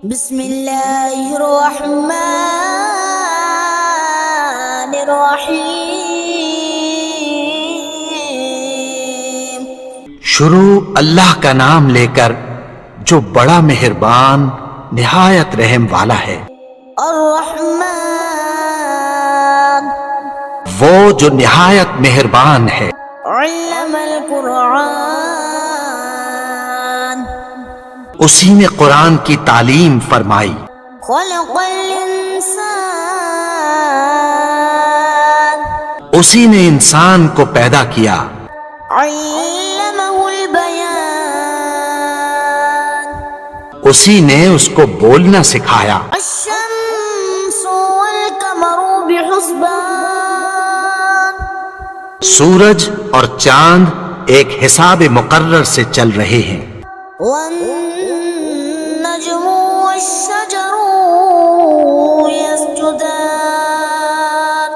بسم اللہ الرحمن الرحیم۔ شروع اللہ کا نام لے کر جو بڑا مہربان نہایت رحم والا ہے۔ الرحمن وہ جو نہایت مہربان ہے۔ علم القرآن اسی نے قرآن کی تعلیم فرمائی۔ خلق الانسان اسی نے انسان کو پیدا کیا۔ علمہ البیان اسی نے اس کو بولنا سکھایا۔ الشمس والقمر بحسبان سورج اور چاند ایک حساب مقرر سے چل رہے ہیں۔ والنجم والشجر يسجدان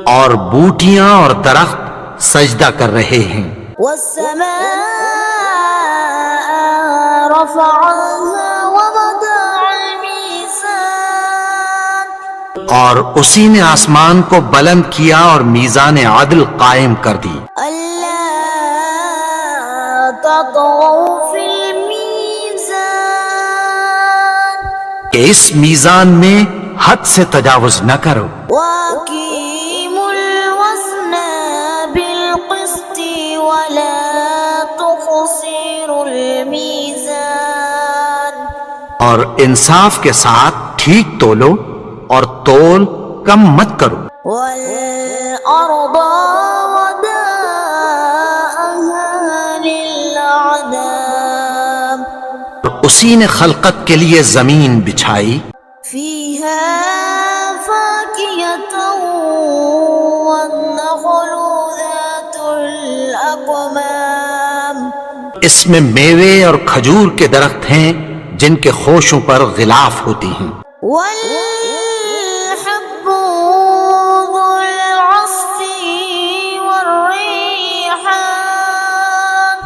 اور بوٹیاں اور درخت سجدہ کر رہے ہیں۔ والسماء رفعها ووضع الميزان اور اسی نے آسمان کو بلند کیا اور میزان عدل قائم کر دی۔ ألا تطغوا في الميزان کہ اس میزان میں حد سے تجاوز نہ کرو۔ وأقيموا الوزن بالقسط ولا تخسروا الميزان اور انصاف کے ساتھ ٹھیک تولو اور تول کم مت کرو۔ والأرض وضعها للأنام اسی نے خلقت کے لیے زمین بچھائی۔ فيها فاكهة والنخل ذات الأكمام اس میں میوے اور کھجور کے درخت ہیں جن کے خوشوں پر غلاف ہوتی ہیں۔ والحب ذو العصف والريحان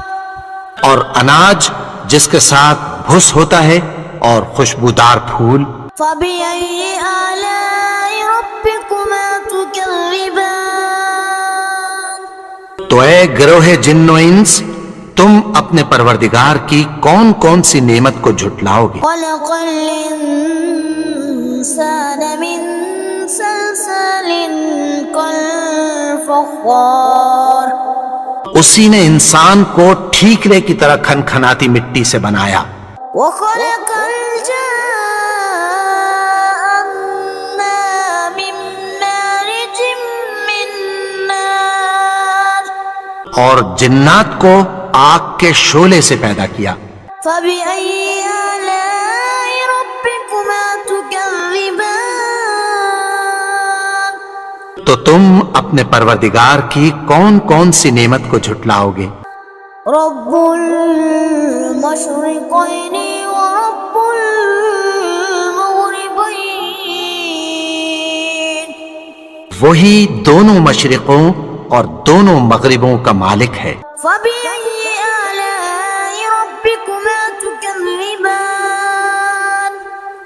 اور اناج جس کے ساتھ بھس ہوتا ہے اور خوشبودار پھول۔ فبأي آلاء ربكما تكذبان تو اے گروہ جن و انس، تم اپنے پروردگار کی کون کون سی نعمت کو جھٹلاؤ گے؟ خلق الإنسان من صلصال كالفخار اسی نے انسان کو ٹھیکرے کی طرح کھنکھناتی مٹی سے بنایا۔ وخلق الجان من مارج من نار اور جنات کو آگ کے شعلے سے پیدا کیا۔ فبأي آلاء ربكما تكذبان تو تم اپنے پروردگار کی کون کون سی نعمت کو جھٹلاؤ گے؟ رب المشرقين ورب المغربين وہی دونوں مشرقوں اور دونوں مغربوں کا مالک ہے۔ فبأي آلاء ربكما تكذبان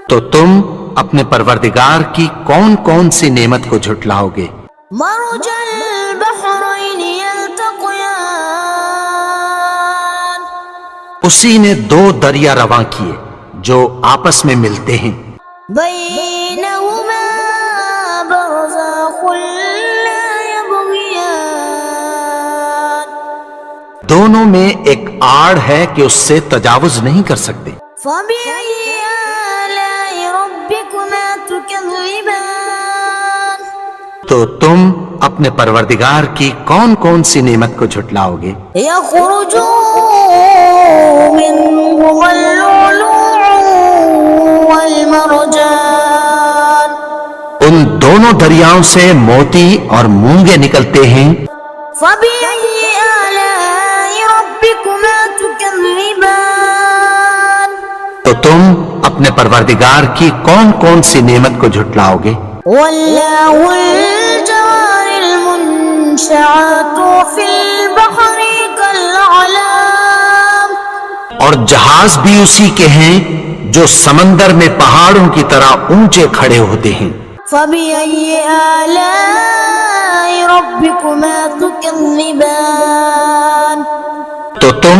تو تم اپنے پروردگار کی کون کون سی نعمت کو جھٹلاؤ گے؟ مرج البحرين يلتقيان اسی نے دو دریا رواں کیے جو آپس میں ملتے ہیں۔ بينهما برزخ لا يبغيان دونوں میں ایک آڑ ہے کہ اس سے تجاوز نہیں کر سکتے۔ فبأي آلاء ربكما تكذبان تو تم اپنے پروردگار کی کون کون سی نعمت کو جھٹلاؤ گے؟ يخرج منهما اللؤلؤ والمرجان ان دونوں دریاؤں سے موتی اور مونگے نکلتے ہیں۔ فبأي آلاء ربكما تكذبان تو تم اپنے پروردگار کی کون کون سی نعمت کو جھٹلاؤ گے؟ والله الجوار المنشآت في البحر كالأعلام اور جہاز بھی اسی کے ہیں جو سمندر میں پہاڑوں کی طرح اونچے کھڑے ہوتے ہیں۔ فَبِأَيِّ آلَاءِ رَبِّكُمَا تُكَذِّبَانِ تو تم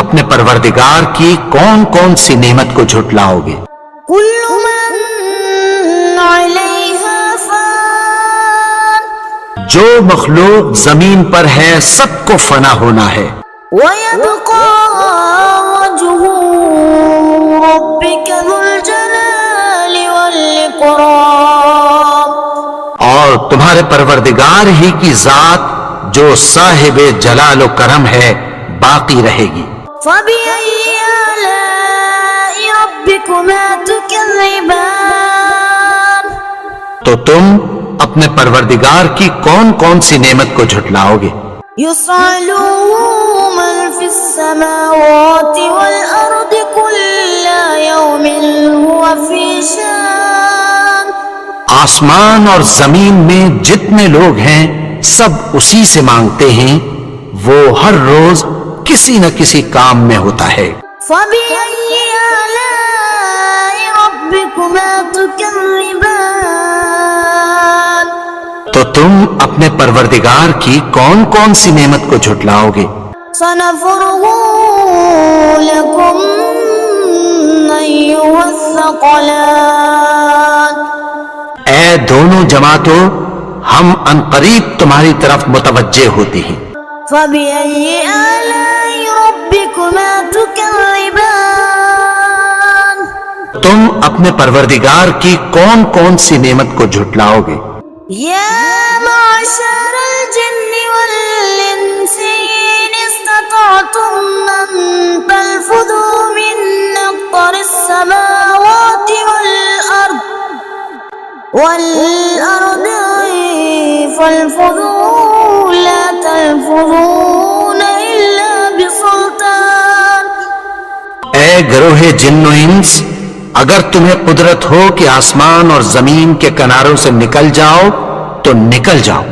اپنے پروردگار کی کون کون سی نعمت کو جھٹلاؤ گے؟ كُلُّ مَن عَلَيْهَا فَانٍ جو مخلوق زمین پر ہے سب کو فنا ہونا ہے، وَيَبْقَى وَجْهُ رَبِّكَ ذُو الْجَلَالِ وَالْإِكْرَامِ اور تمہارے پروردگار ہی کی ذات جو صاحب جلال و کرم ہے باقی رہے گی۔ فَبِأَيِّ آلَاءِ رَبِّكُمَا تُكَذِّبَانِ تو تم اپنے پروردگار کی کون کون سی نعمت کو جھٹلاؤ گے؟ يُسْأَلُ مَن فِي السَّمَاوَاتِ وَالْأَرْضِ كُلَّ يَوْمٍ هُوَ فِي شَأْنٍ آسمان اور زمین میں جتنے لوگ ہیں سب اسی سے مانگتے ہیں، وہ ہر روز کسی نہ کسی کام میں ہوتا ہے۔ فَبِأَيِّ آلَاءِ رَبِّكُمَا تُكَذِّبَانِ تو تم اپنے پروردگار کی کون کون سی نعمت کو جھٹلاؤ گے؟ سَنَفْرُغُ لَكُمْ أَيُّهَ الثَّقَلَانِ اے دونوں جماعتوں، ہم عنقریب تمہاری طرف متوجہ ہوتے ہیں۔ فَبِأَيِّ آلَاءِ رَبِّكُمَا تُكَذِّبَانِ تم اپنے پروردگار کی کون کون سی نعمت کو جھٹلاؤ گے؟ يَا مَعْشَرَ الْجِنِّ وَالْإِنسِ إِنِ اسْتَطَعْتُمْ أَن تَنفُذُوا مِنْ أَقْطَارِ السَّمَاوَاتِ وَالْأَرْضِ فَانفُذُوا لَا تَنفُذُونَ إِلَّا بِسُلْطَانٍ اے گروہ جن و انس، اگر تمہیں قدرت ہو کہ آسمان اور زمین کے کناروں سے نکل جاؤ تو نکل جاؤ،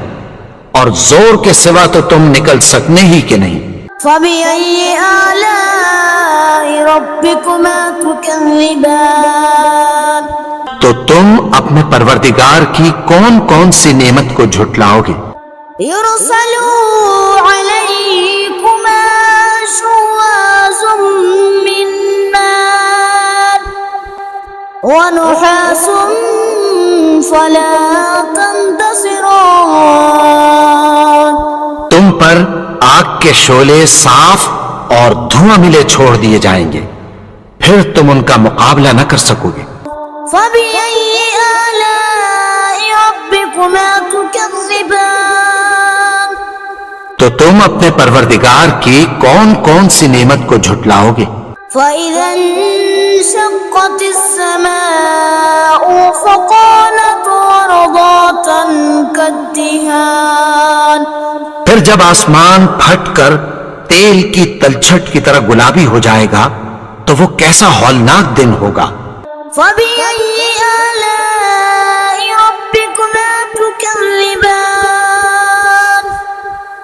اور زور کے سوا تو تم نکل سکنے ہی کہ نہیں۔ فَبِأَيِّ آلَاءِ رَبِّكُمَا تُكَذِّبَانِ تو تم اپنے پروردگار کی کون کون سی نعمت کو جھٹلاؤ گے؟ يُرْسَلُ عَلَيْكُمَا شُوَاظٌ مِّن نَّارٍ وَنُحَاسٌ فَلَا تَنتَصِرَانِ تم پر آگ کے شعلے صاف اور دھواں ملے چھوڑ دیے جائیں گے، پھر تم ان کا مقابلہ نہ کر سکو گے۔ فَبِأَيِّ آلَاءِ رَبِّكُمَا تُكَذِّبَانِ تو تم اپنے پروردگار کی کون کون سی نعمت کو جھٹلاؤ گے؟ فَإِذَا انشَقَّتِ السَّمَاءُ فَكَانَتْ وَرْضَةً كَالدِّهَانِ پھر جب آسمان پھٹ کر تیل کی تلچھٹ کی طرح گلابی ہو جائے گا تو وہ کیسا ہولناک دن ہوگا۔ فَبِأَيِّ آلَاءِ رَبِّكُمَا تُكَذِّبَانِ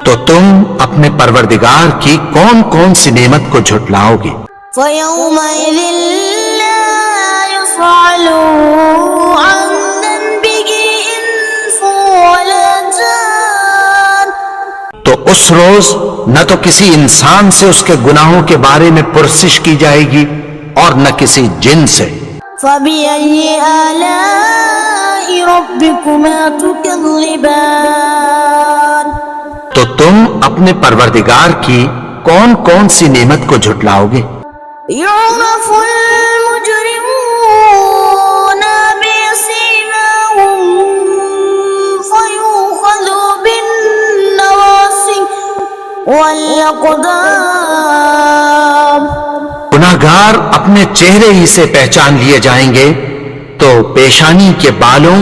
تو تم اپنے پروردگار کی کون کون سی نعمت کو جھٹلاؤ گے؟ فَيَوْمَئِذٍ لَا يُسْأَلُ عَن ذَنبِهِ إِنسٌ وَلَا جَانٌ تو اس روز نہ تو کسی انسان سے اس کے گناہوں کے بارے میں پرسش کی جائے گی اور نہ کسی جن سے۔ فَبِأَيِّ آلَاءِ رَبِّكُمَا تُكَذِّبَانِ تو تم اپنے پروردگار کی کون کون سی نعمت کو جھٹلاؤ گے؟ يُعْرَفُ الْمُجْرِمُونَ بِسِيمَاهُمْ فَيُؤْخَذُ بِالنَّوَاصِي وَالْأَقْدَامِ گناہگار اپنے چہرے ہی سے پہچان لیے جائیں گے تو پیشانی کے بالوں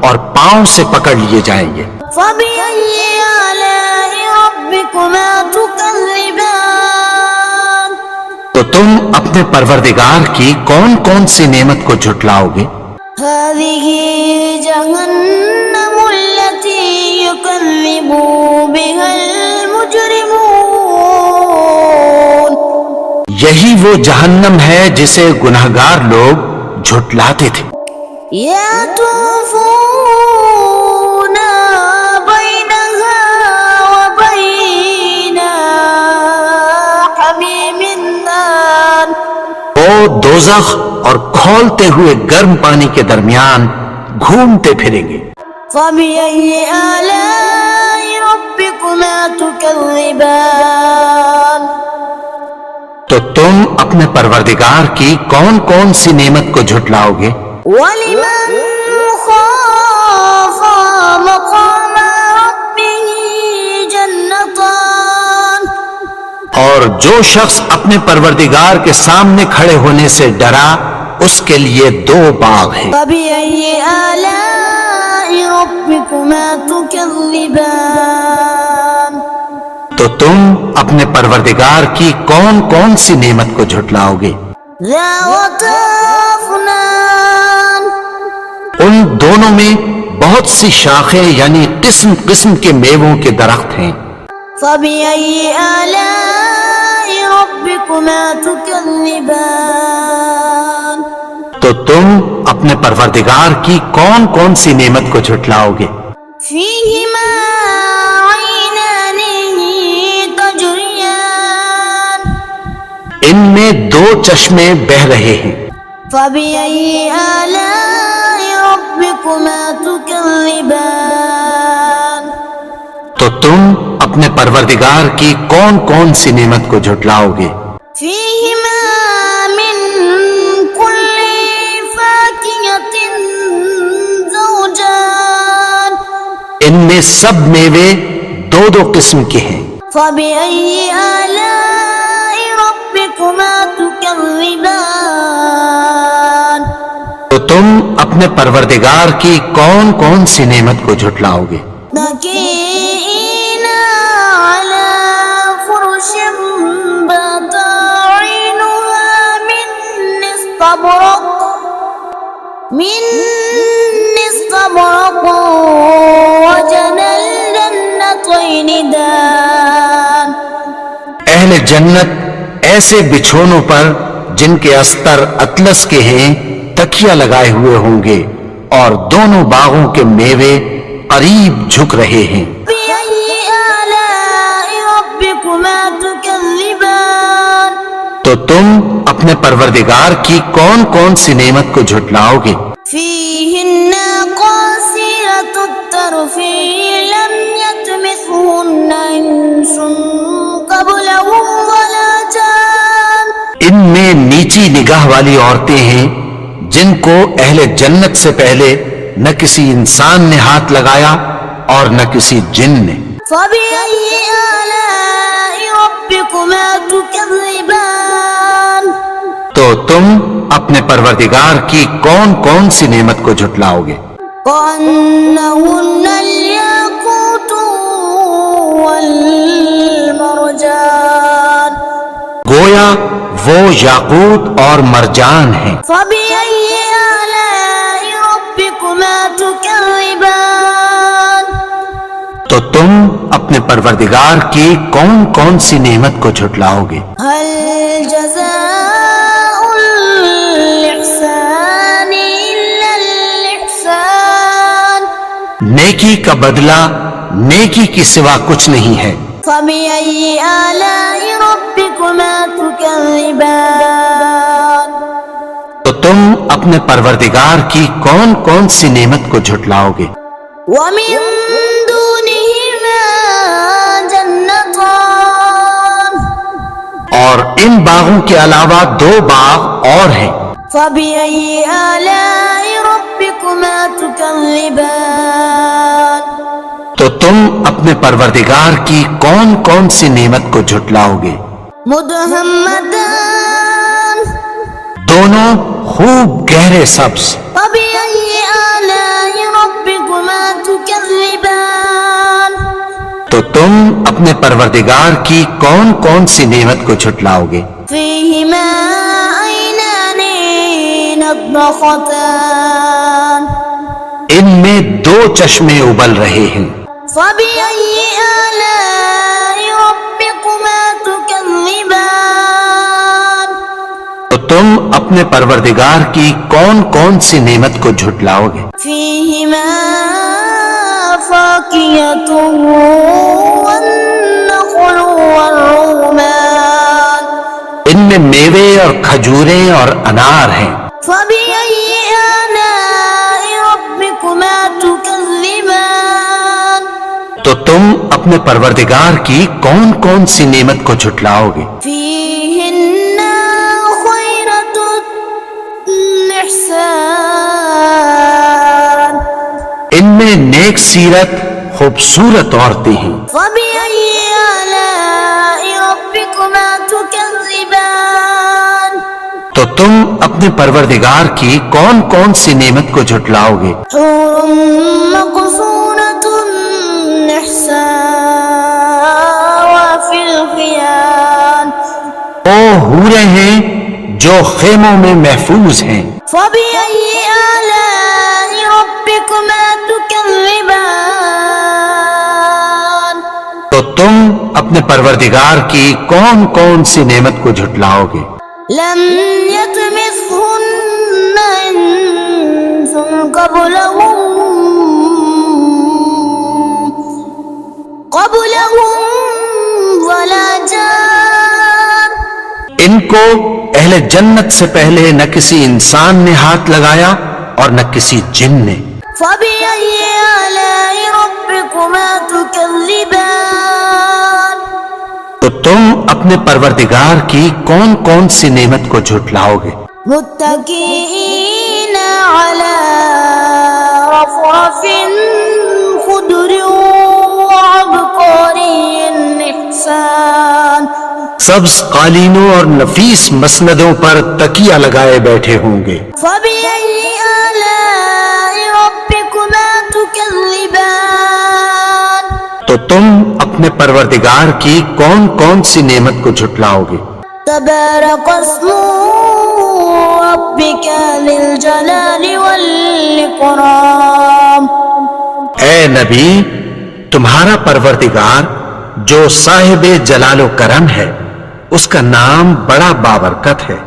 اور پاؤں سے پکڑ لیے جائیں گے۔ فَبِأَيِّ آلَاءِ رَبِّكُمَا تُكَذِّبَانِ تو تم اپنے پروردگار کی کون کون سی نعمت کو جھٹلاؤ گے؟ هَذِهِ جَهَنَّمُ الَّتِي يُكَذِّبُ بِهَا الْمُجْرِمُونَ یہی وہ جہنم ہے جسے گنہگار لوگ جھٹلاتے تھے. يطوفون بينها وبين حميم آن. وہ دوزخ اور کھولتے ہوئے گرم پانی کے درمیان گھومتے پھریں گے. فبأي آلاء ربكما تكذبان. تو تم اپنے پروردگار کی کون کون سی نعمت کو جھٹلاؤ گے؟ ولمن خاف مقام ربه جنتان. اور جو شخص اپنے پروردگار کے سامنے کھڑے ہونے سے ڈرا اس کے لیے 2 باغ ہیں. فبأي آلاء ربكما تكذبان. تو تم اپنے پروردگار کی کون کون سی نعمت کو جھٹلاؤ گے؟ ذواتا أفنان. ان دونوں میں بہت سی شاخیں یعنی قسم قسم کے میووں کے درخت ہیں. فبأي آلاء ربكما تكذبان. تو تم اپنے پروردگار کی کون کون سی نعمت کو جھٹلاؤ گے؟ فيهما عينان تجريان. ان میں 2 چشمے بہ رہے ہیں. فبأي آلاء ربكما تكذبان. تو تم اپنے پروردگار کی کون کون سی نعمت کو جھٹلاؤ گے؟ فيهما من كل فاكهة زوجان. ان میں سب میوے 2 قسم کے ہیں. فبأي آلاء ربكما تكذبان. تو تم اپنے پروردگار کی کون کون سی نعمت کو جھٹلاؤ گے؟ متكئين على فرش بطائنها من استبرق وجنى الجنتين دان. اہل جنت ایسے بچھونوں پر جن کے استر اطلس کے ہیں تکیہ لگائے ہوئے ہوں گے اور دونوں باغوں کے میوے قریب جھک رہے ہیں. فبأي آلاء ربكما تكذبان. تو تم اپنے پروردگار کی کون کون سی نعمت کو جھٹلاؤ گے؟ فيهن قاصرات الطرف لم يطمثهن إنس قبلهم ولا جان. ان میں نیچی نگاہ والی عورتیں ہیں جن کو اہل جنت سے پہلے نہ کسی انسان نے ہاتھ لگایا اور نہ کسی جن نے. فبأي آلاء ربكما تكذبان. تو تم اپنے پروردگار کی کون کون سی نعمت کو جھٹلاؤ گے؟ كأنهن الياقوت والمرجان. گویا وہ یاقوت اور مرجان ہیں. فبأي آلاء ربكما تكذبان. تو تم اپنے پروردگار کی کون کون سی نعمت کو جھٹلاؤ گے؟ هل جزاء الإحسان إلا الإحسان. نیکی کا بدلہ نیکی کی سوا کچھ نہیں ہے. فبأي آلاء ربكما تكذبان. تو تم اپنے پروردگار کی کون کون سی نعمت کو جھٹلاؤ گے؟ ومن دونهما جنتان. اور ان باغوں کے علاوہ 2 باغ اور ہیں. فبأي آلاء ربكما تكذبان. تو تم اپنے پروردگار کی کون کون سی نعمت کو جھٹلاؤ گے؟ مدهمتان. دونوں خوب گہرے سبز. فبأي آلاء ربكما تكذبان. تو تم اپنے پروردگار کی کون کون سی نعمت کو جھٹلاؤ گے؟ فيهما عينان نضختان. ان میں 2 چشمے ابل رہے ہیں. فبأي آلاء ربكما تكذبان. اپنے پروردگار کی کون کون سی نعمت کو جھٹلاؤ گے؟ فيهما فاكهة والنخل والرمان ان میں میوے اور کھجوریں اور انار ہیں۔ فبأي آلاء ربكما تكذبان تو تم اپنے پروردگار کی کون کون سی نعمت کو جھٹلاؤ گے؟ فيهن خيرة النحسان ان میں نیک سیرت خوبصورت عورتیں ہیں۔ فبأي آلاء ربكما تكذبان تو تم اپنے پروردگار کی کون کون سی نعمت کو جھٹلاؤ گے؟ حور مقصورة النحسان في الخيام وہ حوریں ہیں جو خیموں میں محفوظ ہیں۔ فبأي آلاء ربكما تكذبان تو تم اپنے پروردگار کی کون کون سی نعمت کو جھٹلاؤ گے؟ لم يطمثهن إنس قبلهم ولا جان ان کو اہل جنت سے پہلے نہ کسی انسان نے ہاتھ لگایا اور نہ کسی جن نے۔ فبأي آلاء ربكما تكذبان تو تم اپنے پروردگار کی کون کون سی نعمت کو جھٹلاؤ گے؟ متكئين على رفرف خضر وعبقري النحسان سبز قالینوں اور نفیس مسندوں پر تکیہ لگائے بیٹھے ہوں گے۔ فبأي آلاء ربكما تكذبان تو تم اپنے پروردگار کی کون کون سی نعمت کو جھٹلاؤ گے؟ تبارك اسم ربك ذي الجلال والإكرام اے نبی، تمہارا پروردگار جو صاحب جلال و کرم ہے، اس کا نام بڑا بابرکت ہے۔